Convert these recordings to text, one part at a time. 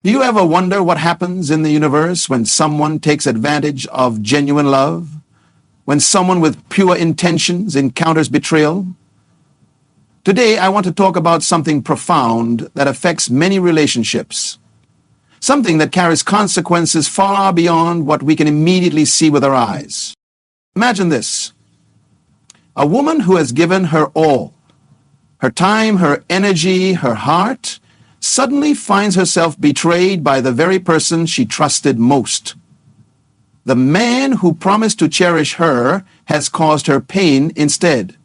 Do you ever wonder what happens in the universe when someone takes advantage of genuine love? When someone with pure intentions encounters betrayal? Today, I want to talk about something profound that affects many relationships. Something that carries consequences far beyond what we can immediately see with our eyes. Imagine this. A woman who has given her all, her time, her energy, her heart, suddenly finds herself betrayed by the very person she trusted most. The man who promised to cherish her has caused her pain instead.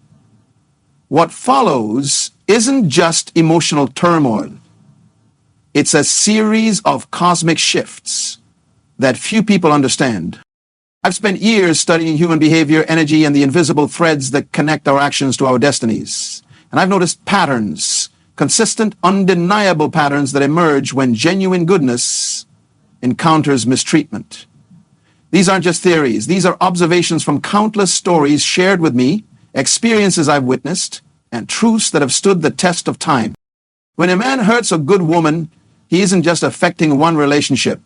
What follows isn't just emotional turmoil. It's a series of cosmic shifts that few people understand. I've spent years studying human behavior, energy, and the invisible threads that connect our actions to our destinies. And I've noticed patterns, consistent, undeniable patterns that emerge when genuine goodness encounters mistreatment. These aren't just theories. These are observations from countless stories shared with me, experiences I've witnessed, and truths that have stood the test of time. When a man hurts a good woman, he isn't just affecting one relationship.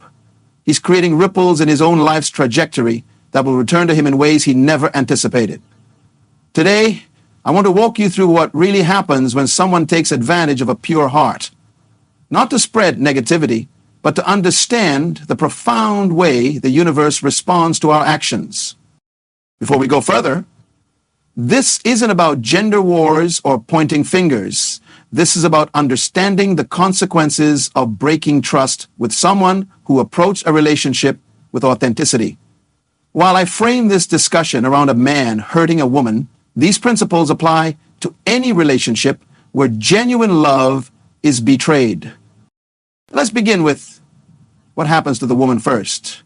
He's creating ripples in his own life's trajectory that will return to him in ways he never anticipated. Today, I want to walk you through what really happens when someone takes advantage of a pure heart. Not to spread negativity, but to understand the profound way the universe responds to our actions. Before we go further, this isn't about gender wars or pointing fingers. This is about understanding the consequences of breaking trust with someone who approached a relationship with authenticity. While I frame this discussion around a man hurting a woman, these principles apply to any relationship where genuine love is betrayed. Let's begin with what happens to the woman first.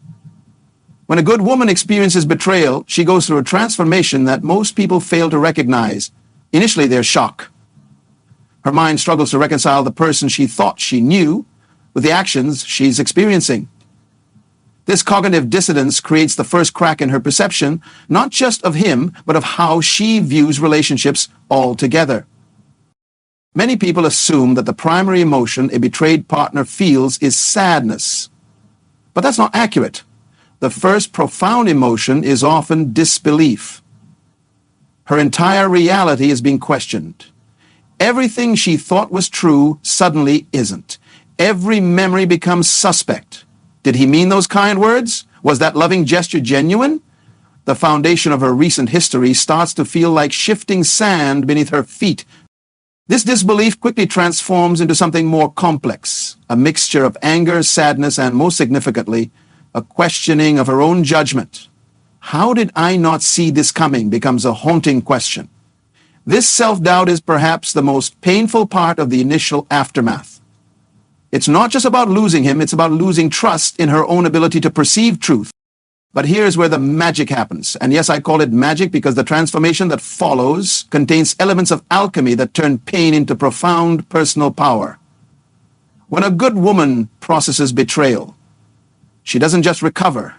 When a good woman experiences betrayal, she goes through a transformation that most people fail to recognize. Initially, there's shock. Her mind struggles to reconcile the person she thought she knew with the actions she's experiencing. This cognitive dissonance creates the first crack in her perception, not just of him, but of how she views relationships altogether. Many people assume that the primary emotion a betrayed partner feels is sadness. But that's not accurate. The first profound emotion is often disbelief. Her entire reality is being questioned. Everything she thought was true suddenly isn't. Every memory becomes suspect. Did he mean those kind words? Was that loving gesture genuine? The foundation of her recent history starts to feel like shifting sand beneath her feet. This disbelief quickly transforms into something more complex, a mixture of anger, sadness, and most significantly, a questioning of her own judgment. How did I not see this coming becomes a haunting question. This self-doubt is perhaps the most painful part of the initial aftermath. It's not just about losing him, it's about losing trust in her own ability to perceive truth. But here's where the magic happens. And yes, I call it magic because the transformation that follows contains elements of alchemy that turn pain into profound personal power. When a good woman processes betrayal, she doesn't just recover,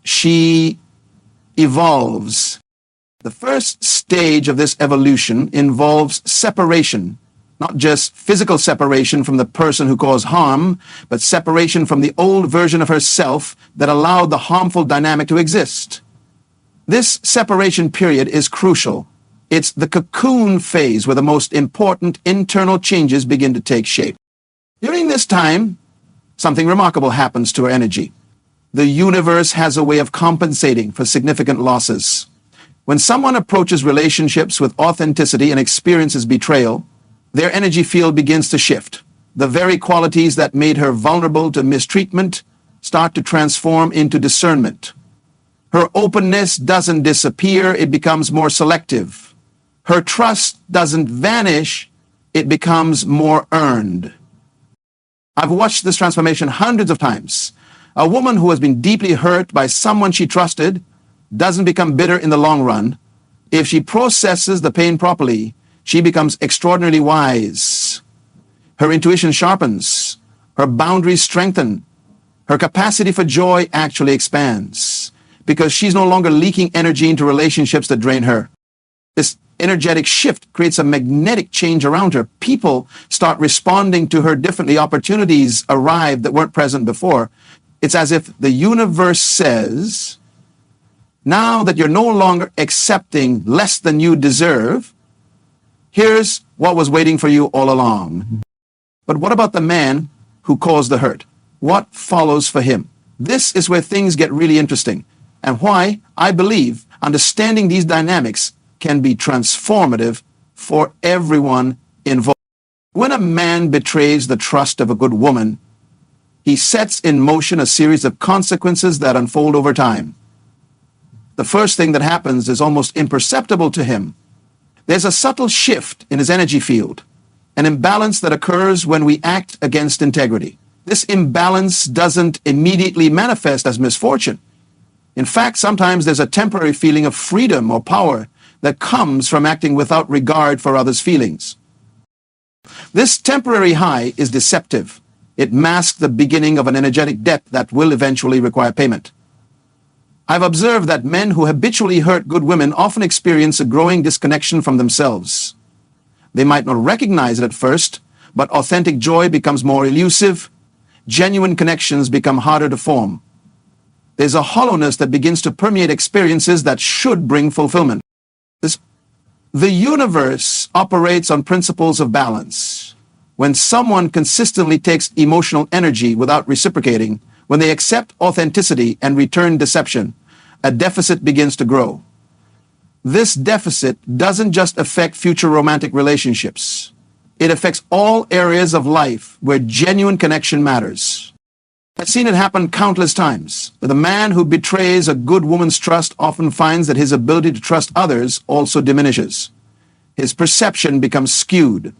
she evolves. The first stage of this evolution involves separation. Not just physical separation from the person who caused harm, but separation from the old version of herself that allowed the harmful dynamic to exist. This separation period is crucial. It's the cocoon phase where the most important internal changes begin to take shape. During this time, something remarkable happens to her energy. The universe has a way of compensating for significant losses. When someone approaches relationships with authenticity and experiences betrayal, their energy field begins to shift. The very qualities that made her vulnerable to mistreatment start to transform into discernment. Her openness doesn't disappear, it becomes more selective. Her trust doesn't vanish, it becomes more earned. I've watched this transformation hundreds of times. A woman who has been deeply hurt by someone she trusted doesn't become bitter in the long run. If she processes the pain properly, she becomes extraordinarily wise. Her intuition sharpens. Her boundaries strengthen. Her capacity for joy actually expands because she's no longer leaking energy into relationships that drain her. This energetic shift creates a magnetic change around her. People start responding to her differently. Opportunities arrive that weren't present before. It's as if the universe says, now that you're no longer accepting less than you deserve, here's what was waiting for you all along. But what about the man who caused the hurt? What follows for him? This is where things get really interesting, and why I believe understanding these dynamics can be transformative for everyone involved. When a man betrays the trust of a good woman, he sets in motion a series of consequences that unfold over time. The first thing that happens is almost imperceptible to him. There's a subtle shift in his energy field, an imbalance that occurs when we act against integrity. This imbalance doesn't immediately manifest as misfortune. In fact, sometimes there's a temporary feeling of freedom or power that comes from acting without regard for others' feelings. This temporary high is deceptive. It masks the beginning of an energetic debt that will eventually require payment. I've observed that men who habitually hurt good women often experience a growing disconnection from themselves. They might not recognize it at first, but authentic joy becomes more elusive. Genuine connections become harder to form. There's a hollowness that begins to permeate experiences that should bring fulfillment. The universe operates on principles of balance. When someone consistently takes emotional energy without reciprocating, when they accept authenticity and return deception, a deficit begins to grow. This deficit doesn't just affect future romantic relationships. It affects all areas of life where genuine connection matters. I've seen it happen countless times. The man who betrays a good woman's trust often finds that his ability to trust others also diminishes. His perception becomes skewed.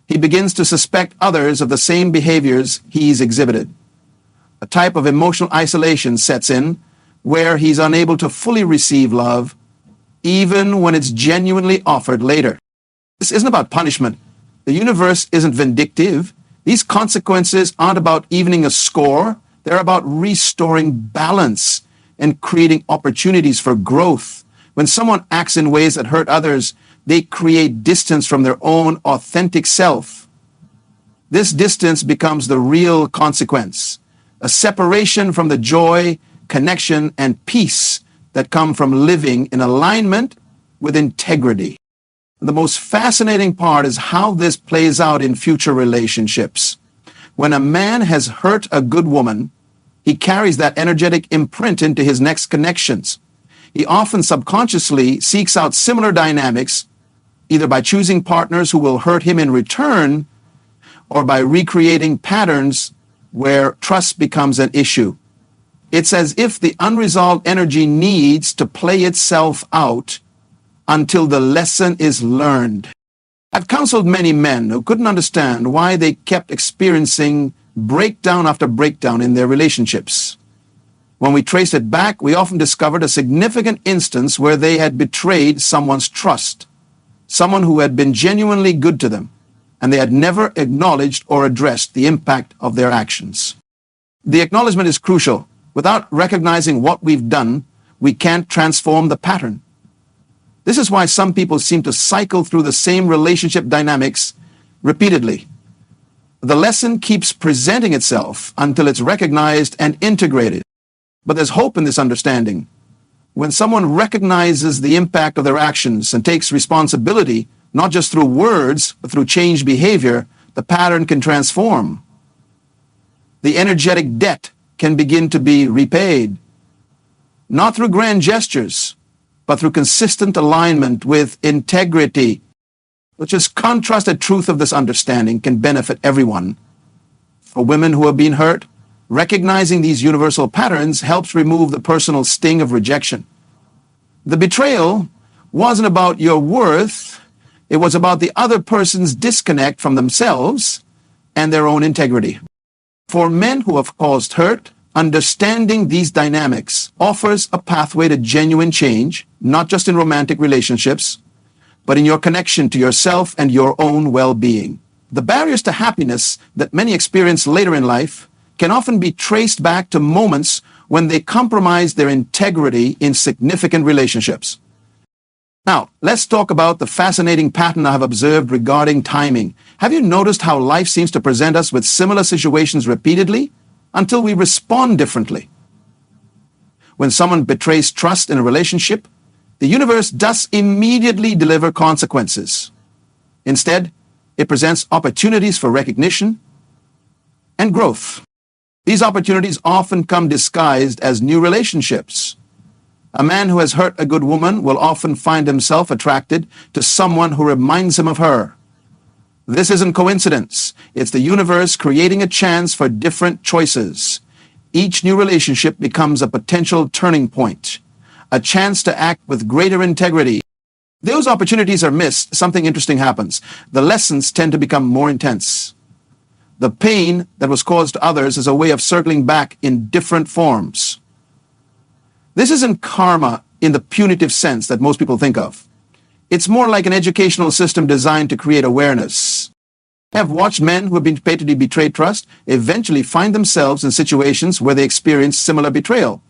He begins to suspect others of the same behaviors he's exhibited. A type of emotional isolation sets in where he's unable to fully receive love, even when it's genuinely offered later. This isn't about punishment. The universe isn't vindictive. These consequences aren't about evening a score. They're about restoring balance and creating opportunities for growth. When someone acts in ways that hurt others, they create distance from their own authentic self. This distance becomes the real consequence, a separation from the joy, connection, and peace that come from living in alignment with integrity. The most fascinating part is how this plays out in future relationships. When a man has hurt a good woman, he carries that energetic imprint into his next connections. He often subconsciously seeks out similar dynamics, either by choosing partners who will hurt him in return, or by recreating patterns where trust becomes an issue. It's as if the unresolved energy needs to play itself out until the lesson is learned. I've counseled many men who couldn't understand why they kept experiencing breakdown after breakdown in their relationships. When we traced it back, we often discovered a significant instance where they had betrayed someone's trust, someone who had been genuinely good to them, and they had never acknowledged or addressed the impact of their actions. The acknowledgement is crucial. Without recognizing what we've done, we can't transform the pattern. This is why some people seem to cycle through the same relationship dynamics repeatedly. The lesson keeps presenting itself until it's recognized and integrated. But there's hope in this understanding. When someone recognizes the impact of their actions and takes responsibility, not just through words, but through changed behavior, the pattern can transform. The energetic debt can begin to be repaid, not through grand gestures, but through consistent alignment with integrity. The just contrasted truth of this understanding can benefit everyone. For women who have been hurt, recognizing these universal patterns helps remove the personal sting of rejection. The betrayal wasn't about your worth, it was about the other person's disconnect from themselves and their own integrity. For men who have caused hurt, understanding these dynamics offers a pathway to genuine change, not just in romantic relationships, but in your connection to yourself and your own well-being. The barriers to happiness that many experience later in life can often be traced back to moments when they compromised their integrity in significant relationships. Now, let's talk about the fascinating pattern I have observed regarding timing. Have you noticed how life seems to present us with similar situations repeatedly until we respond differently? When someone betrays trust in a relationship, the universe does immediately deliver consequences. Instead, it presents opportunities for recognition and growth. These opportunities often come disguised as new relationships. A man who has hurt a good woman will often find himself attracted to someone who reminds him of her. This isn't coincidence. It's the universe creating a chance for different choices. Each new relationship becomes a potential turning point, a chance to act with greater integrity. Those opportunities are missed, something interesting happens. The lessons tend to become more intense. The pain that was caused to others is a way of circling back in different forms. This isn't karma in the punitive sense that most people think of. It's more like an educational system designed to create awareness. I have watched men who have been repeatedly betrayed trust eventually find themselves in situations where they experience similar betrayal.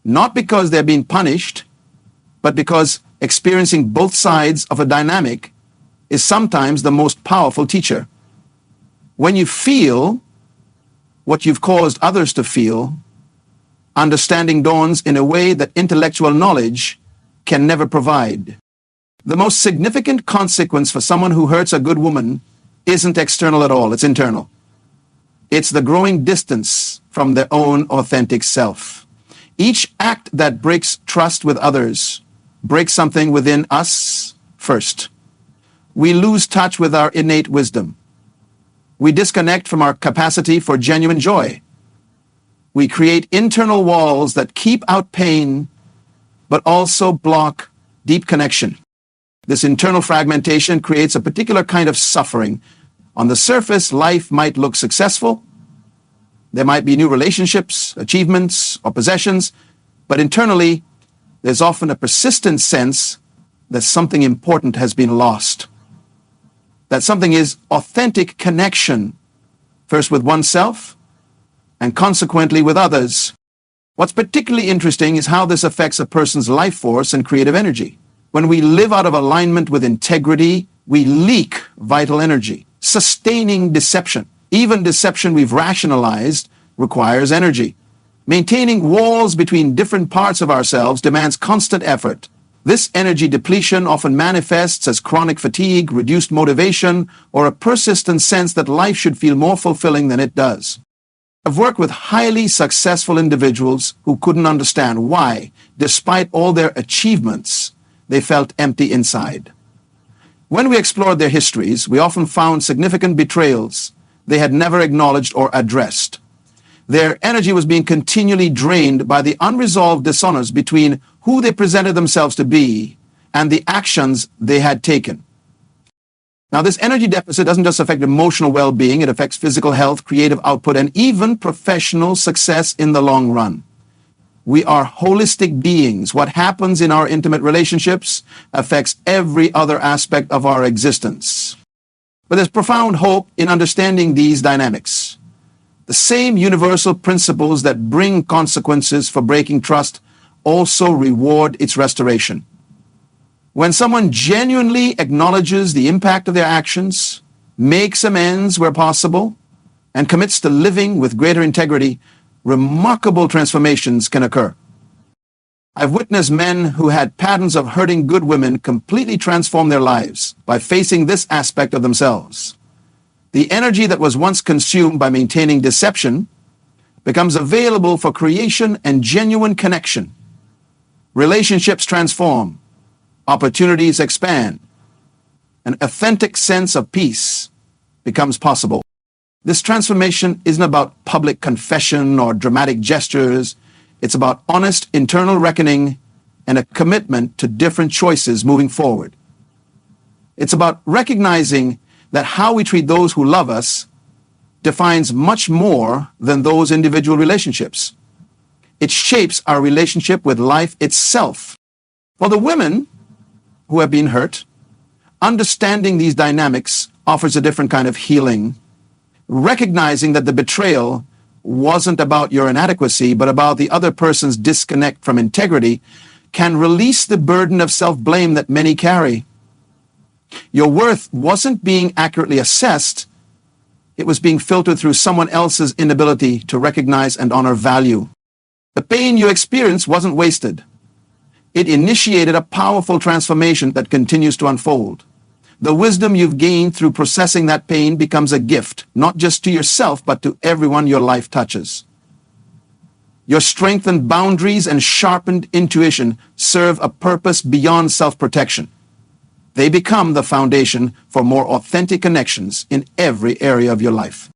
Not because they're being punished, but because experiencing both sides of a dynamic is sometimes the most powerful teacher. When you feel what you've caused others to feel, understanding dawns in a way that intellectual knowledge can never provide. The most significant consequence for someone who hurts a good woman isn't external at all, it's internal. It's the growing distance from their own authentic self. Each act that breaks trust with others breaks something within us first. We lose touch with our innate wisdom. We disconnect from our capacity for genuine joy. We create internal walls that keep out pain, but also block deep connection. This internal fragmentation creates a particular kind of suffering. On the surface, life might look successful. There might be new relationships, achievements, or possessions, but internally, there's often a persistent sense that something important has been lost. That something is authentic connection, first with oneself, and consequently with others. What's particularly interesting is how this affects a person's life force and creative energy. When we live out of alignment with integrity, we leak vital energy. Sustaining deception, even deception we've rationalized, requires energy. Maintaining walls between different parts of ourselves demands constant effort. This energy depletion often manifests as chronic fatigue, reduced motivation, or a persistent sense that life should feel more fulfilling than it does. I've worked with highly successful individuals who couldn't understand why, despite all their achievements, they felt empty inside. When we explored their histories, we often found significant betrayals they had never acknowledged or addressed. Their energy was being continually drained by the unresolved dishonors between who they presented themselves to be and the actions they had taken. Now, this energy deficit doesn't just affect emotional well-being, it affects physical health, creative output, and even professional success in the long run. We are holistic beings. What happens in our intimate relationships affects every other aspect of our existence. But there's profound hope in understanding these dynamics. The same universal principles that bring consequences for breaking trust also reward its restoration. When someone genuinely acknowledges the impact of their actions, makes amends where possible, and commits to living with greater integrity, remarkable transformations can occur. I've witnessed men who had patterns of hurting good women completely transform their lives by facing this aspect of themselves. The energy that was once consumed by maintaining deception becomes available for creation and genuine connection. Relationships transform. Opportunities expand. An authentic sense of peace becomes possible. This transformation isn't about public confession or dramatic gestures. It's about honest internal reckoning and a commitment to different choices moving forward. It's about recognizing that how we treat those who love us defines much more than those individual relationships. It shapes our relationship with life itself. For the women who have been hurt, understanding these dynamics offers a different kind of healing. Recognizing that the betrayal wasn't about your inadequacy, but about the other person's disconnect from integrity, can release the burden of self-blame that many carry. Your worth wasn't being accurately assessed. It was being filtered through someone else's inability to recognize and honor value. The pain you experienced wasn't wasted. It initiated a powerful transformation that continues to unfold. The wisdom you've gained through processing that pain becomes a gift, not just to yourself, but to everyone your life touches. Your strengthened boundaries and sharpened intuition serve a purpose beyond self-protection. They become the foundation for more authentic connections in every area of your life.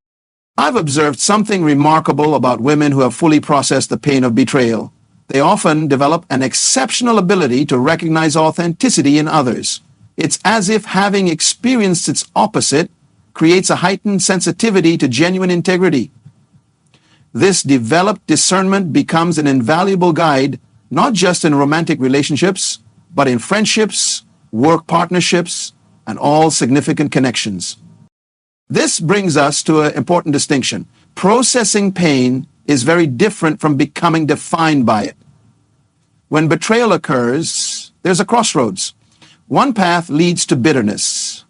I've observed something remarkable about women who have fully processed the pain of betrayal. They often develop an exceptional ability to recognize authenticity in others. It's as if having experienced its opposite creates a heightened sensitivity to genuine integrity. This developed discernment becomes an invaluable guide, not just in romantic relationships, but in friendships, work partnerships, and all significant connections. This brings us to an important distinction. Processing pain is very different from becoming defined by it. When betrayal occurs, there's a crossroads. One path leads to bitterness,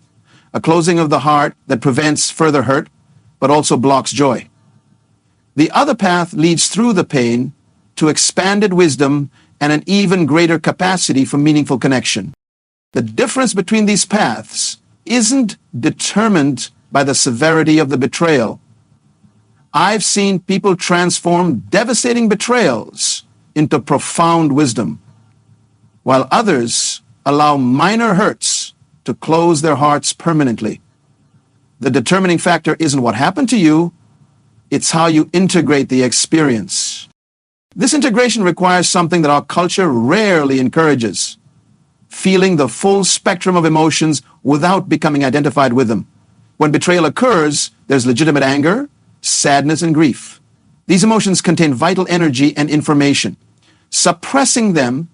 a closing of the heart that prevents further hurt, but also blocks joy. The other path leads through the pain to expanded wisdom and an even greater capacity for meaningful connection. The difference between these paths isn't determined by the severity of the betrayal. I've seen people transform devastating betrayals into profound wisdom, while others allow minor hurts to close their hearts permanently. The determining factor isn't what happened to you, it's how you integrate the experience. This integration requires something that our culture rarely encourages: feeling the full spectrum of emotions without becoming identified with them. When betrayal occurs, there's legitimate anger, sadness, and grief. These emotions contain vital energy and information. Suppressing them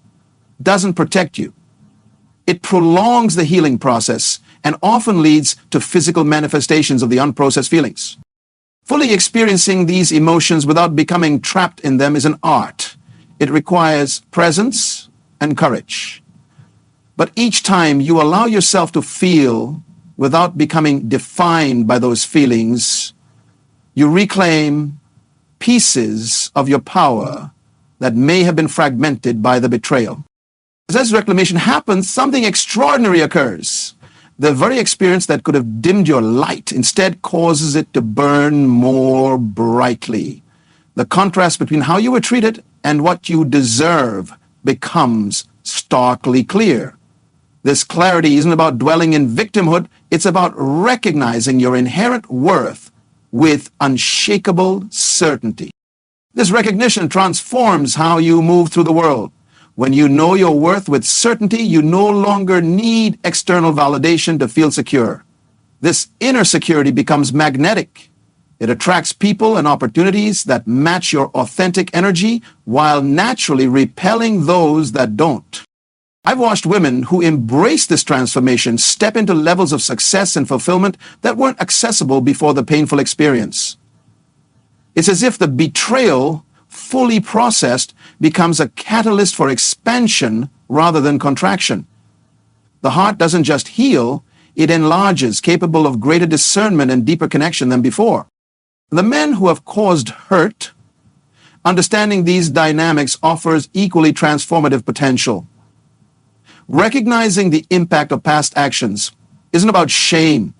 doesn't protect you. It prolongs the healing process and often leads to physical manifestations of the unprocessed feelings. Fully experiencing these emotions without becoming trapped in them is an art. It requires presence and courage. But each time you allow yourself to feel without becoming defined by those feelings, you reclaim pieces of your power that may have been fragmented by the betrayal. As this reclamation happens, something extraordinary occurs. The very experience that could have dimmed your light instead causes it to burn more brightly. The contrast between how you were treated and what you deserve becomes starkly clear. This clarity isn't about dwelling in victimhood, it's about recognizing your inherent worth with unshakable certainty. This recognition transforms how you move through the world. When you know your worth with certainty, you no longer need external validation to feel secure. This inner security becomes magnetic. It attracts people and opportunities that match your authentic energy while naturally repelling those that don't. I've watched women who embrace this transformation step into levels of success and fulfillment that weren't accessible before the painful experience. It's as if the betrayal, fully processed, becomes a catalyst for expansion rather than contraction. The heart doesn't just heal, it enlarges, capable of greater discernment and deeper connection than before. The men who have caused hurt, understanding these dynamics offers equally transformative potential. Recognizing the impact of past actions isn't about shame.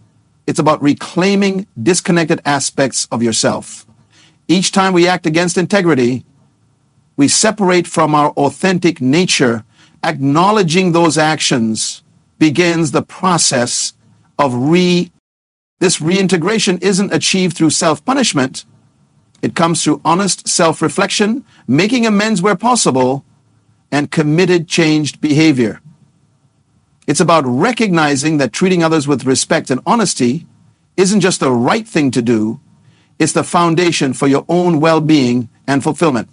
It's about reclaiming disconnected aspects of yourself. Each time we act against integrity, we separate from our authentic nature. Acknowledging those actions begins the process of This reintegration isn't achieved through self-punishment. It comes through honest self-reflection, making amends where possible, and committed changed behavior. It's about recognizing that treating others with respect and honesty isn't just the right thing to do, it's the foundation for your own well-being and fulfillment.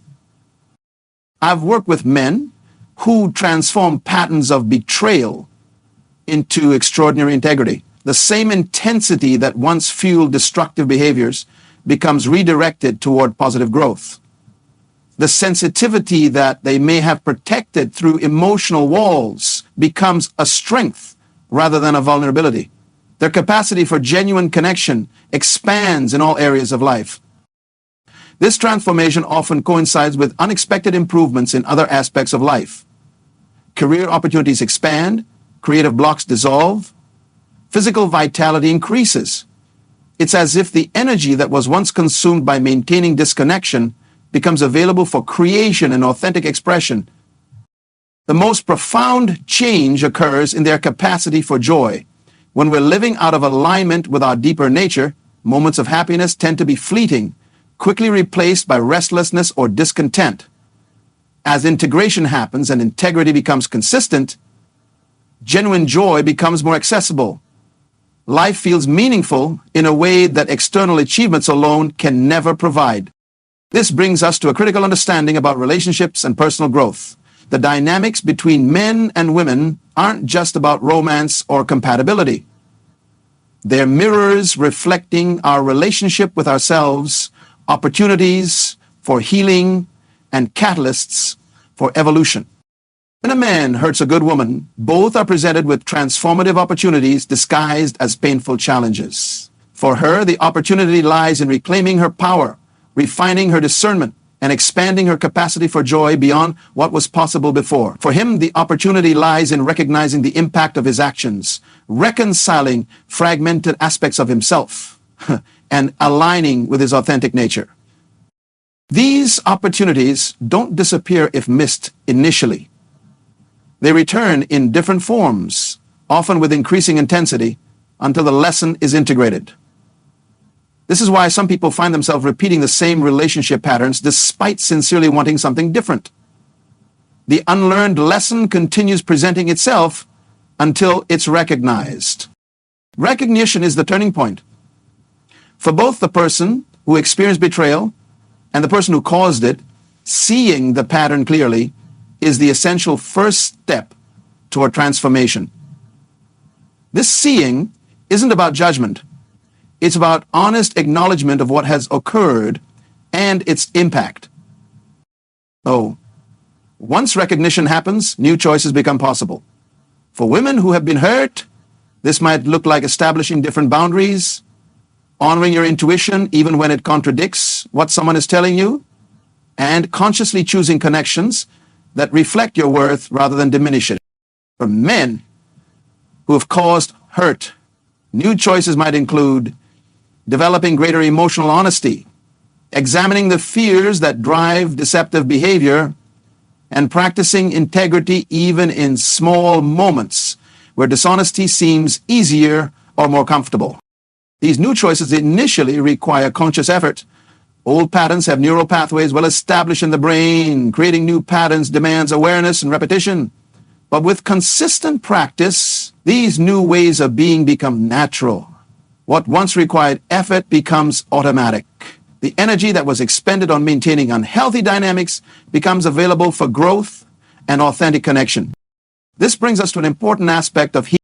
I've worked with men who transform patterns of betrayal into extraordinary integrity. The same intensity that once fueled destructive behaviors becomes redirected toward positive growth. The sensitivity that they may have protected through emotional walls becomes a strength rather than a vulnerability. Their capacity for genuine connection expands in all areas of life. This transformation often coincides with unexpected improvements in other aspects of life. Career opportunities expand, creative blocks dissolve, physical vitality increases. It's as if the energy that was once consumed by maintaining disconnection becomes available for creation and authentic expression. The most profound change occurs in their capacity for joy. When we're living out of alignment with our deeper nature, moments of happiness tend to be fleeting, quickly replaced by restlessness or discontent. As integration happens and integrity becomes consistent, genuine joy becomes more accessible. Life feels meaningful in a way that external achievements alone can never provide. This brings us to a critical understanding about relationships and personal growth. The dynamics between men and women aren't just about romance or compatibility. They're mirrors reflecting our relationship with ourselves, opportunities for healing, and catalysts for evolution. When a man hurts a good woman, both are presented with transformative opportunities disguised as painful challenges. For her, the opportunity lies in reclaiming her power, refining her discernment, and expanding her capacity for joy beyond what was possible before. For him, the opportunity lies in recognizing the impact of his actions, reconciling fragmented aspects of himself, and aligning with his authentic nature. These opportunities don't disappear if missed initially. They return in different forms, often with increasing intensity, until the lesson is integrated. This is why some people find themselves repeating the same relationship patterns despite sincerely wanting something different. The unlearned lesson continues presenting itself until it's recognized. Recognition is the turning point. For both the person who experienced betrayal and the person who caused it, seeing the pattern clearly is the essential first step toward transformation. This seeing isn't about judgment. It's about honest acknowledgement of what has occurred and its impact. Once recognition happens, new choices become possible. For women who have been hurt, this might look like establishing different boundaries, honoring your intuition even when it contradicts what someone is telling you, and consciously choosing connections that reflect your worth rather than diminish it. For men who have caused hurt, new choices might include developing greater emotional honesty, examining the fears that drive deceptive behavior, and practicing integrity even in small moments where dishonesty seems easier or more comfortable. These new choices initially require conscious effort. Old patterns have neural pathways well established in the brain. Creating new patterns demands awareness and repetition. But with consistent practice, these new ways of being become natural. What once required effort becomes automatic. The energy that was expended on maintaining unhealthy dynamics becomes available for growth and authentic connection. This brings us to an important aspect of healing.